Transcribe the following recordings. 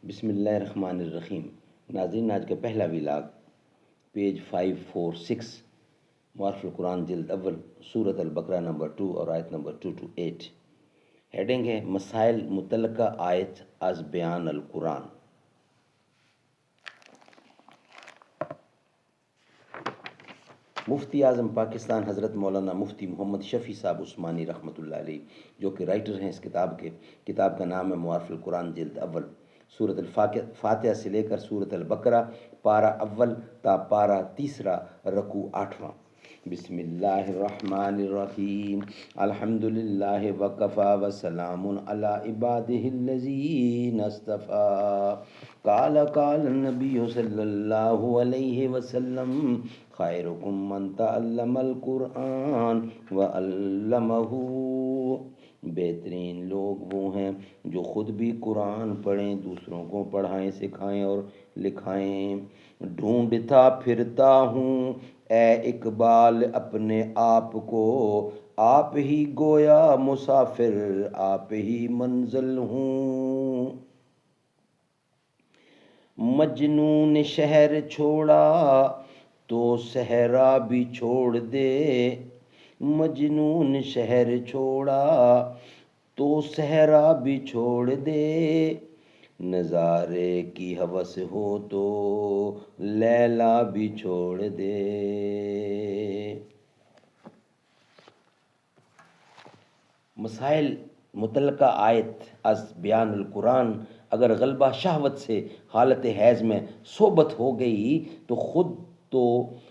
بسم اللہ الرحمن الرحیم۔ ناظرین، آج کا پہلا ولاگ پیج 546 معارف القرآن جلد اول سورۃ البقرہ نمبر 2 اور آیت نمبر 2 to 8۔ ہیڈنگ ہے مسائل متعلقہ آیت از بیان القرآن۔ مفتی اعظم پاکستان حضرت مولانا مفتی محمد شفیع صاحب عثمانی رحمۃ اللہ علیہ، جو کہ رائٹر ہیں اس کتاب کا نام ہے معارف القرآن جلد اول، سورۃ الفاتحہ سے لے کر سورۃ البقرہ پارہ اول تا پارہ تیسرا رکوع 8واں۔ بسم اللہ الرحمن الرحیم، الحمد للہ وکفی وسلام علی عبادہ الذین اصطفیٰ، قال النبی صلی اللہ علیہ وسلم خیرکم من تعلم القرآن وعلمہ۔ بہترین لوگ وہ ہیں جو خود بھی قرآن پڑھیں، دوسروں کو پڑھائیں، سکھائیں اور لکھائیں۔ ڈھونڈتا پھرتا ہوں اے اقبال اپنے آپ کو، آپ ہی گویا مسافر، آپ ہی منزل ہوں۔ مجنون شہر چھوڑا تو صحرا بھی چھوڑ دے، مجنون شہر چھوڑا تو صحرا بھی چھوڑ دے، نظارے کی ہوس ہو تو لیلا بھی چھوڑ دے۔ مسائل متعلقہ آیت از بیان القرآن۔ اگر غلبہ شہوت سے حالت حیض میں صحبت ہو گئی تو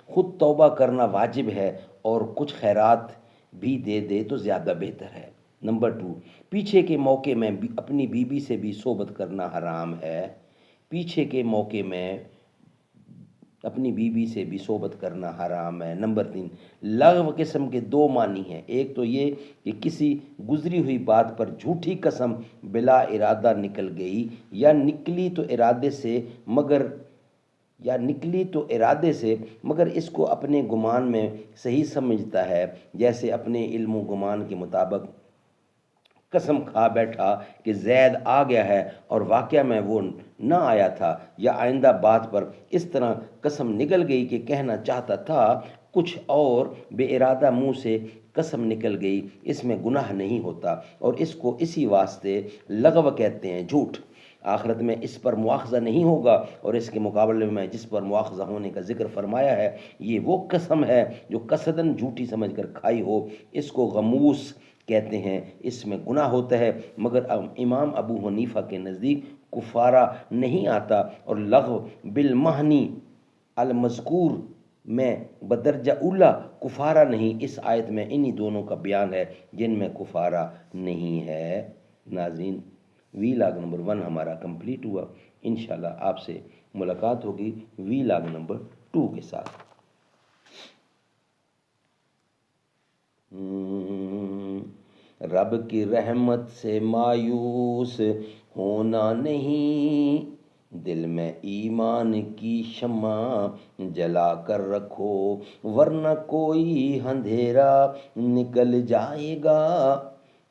خود توبہ کرنا واجب ہے، اور کچھ خیرات بھی دے دے تو زیادہ بہتر ہے۔ نمبر 2، پیچھے کے موقع میں اپنی بیوی سے بھی صحبت کرنا حرام ہے۔ پیچھے کے موقع میں اپنی بیوی سے بھی صحبت کرنا حرام ہے۔ نمبر 3، لغو قسم کے 2 معنی ہیں۔ ایک تو یہ کہ کسی گزری ہوئی بات پر جھوٹی قسم بلا ارادہ نکل گئی، یا نکلی تو ارادے سے مگر اس کو اپنے گمان میں صحیح سمجھتا ہے، جیسے اپنے علم و گمان کے مطابق قسم کھا بیٹھا کہ زید آ گیا ہے اور واقعہ میں وہ نہ آیا تھا، یا آئندہ بات پر اس طرح قسم نکل گئی کہ کہنا چاہتا تھا کچھ اور، بے ارادہ منہ سے قسم نکل گئی، اس میں گناہ نہیں ہوتا، اور اس کو اسی واسطے لغو کہتے ہیں، جھوٹ۔ آخرت میں اس پر مواخذہ نہیں ہوگا، اور اس کے مقابلے میں جس پر مواخذہ ہونے کا ذکر فرمایا ہے یہ وہ قسم ہے جو قصداً جھوٹی سمجھ کر کھائی ہو، اس کو غموس کہتے ہیں، اس میں گناہ ہوتا ہے، مگر امام ابو حنیفہ کے نزدیک کفارہ نہیں آتا، اور لغو بالمعنی المذکور میں بدرجہ اولا کفارہ نہیں۔ اس آیت میں انہی دونوں کا بیان ہے جن میں کفارہ نہیں ہے۔ ناظرین، ویلاگ نمبر 1 ہمارا کمپلیٹ ہوا۔ انشاءاللہ آپ سے ملاقات ہوگی ویلاگ نمبر 2 کے ساتھ۔ رب کی رحمت سے مایوس ہونا نہیں، دل میں ایمان کی شمع جلا کر رکھو، ورنہ کوئی اندھیرا نکل جائے گا،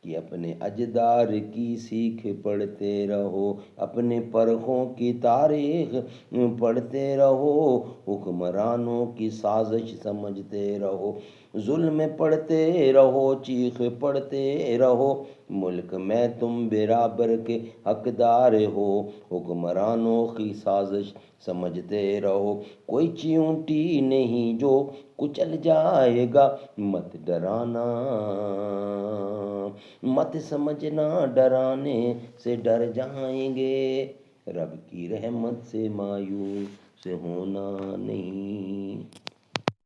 کہ اپنے اجدار کی سیکھ پڑھتے رہو، اپنے پرخوں کی تاریخ پڑھتے رہو، حکمرانوں کی سازش سمجھتے رہو، ظلم پڑھتے رہو، چیخ پڑھتے رہو، ملک میں تم برابر کے حقدار ہو، حکمرانوں کی سازش سمجھتے رہو، کوئی چیونٹی نہیں جو کچل جائے گا، مت ڈرانا، مت سمجھنا ڈرانے سے ڈر جائیں گے، رب کی رحمت سے مایوس ہونا نہیں۔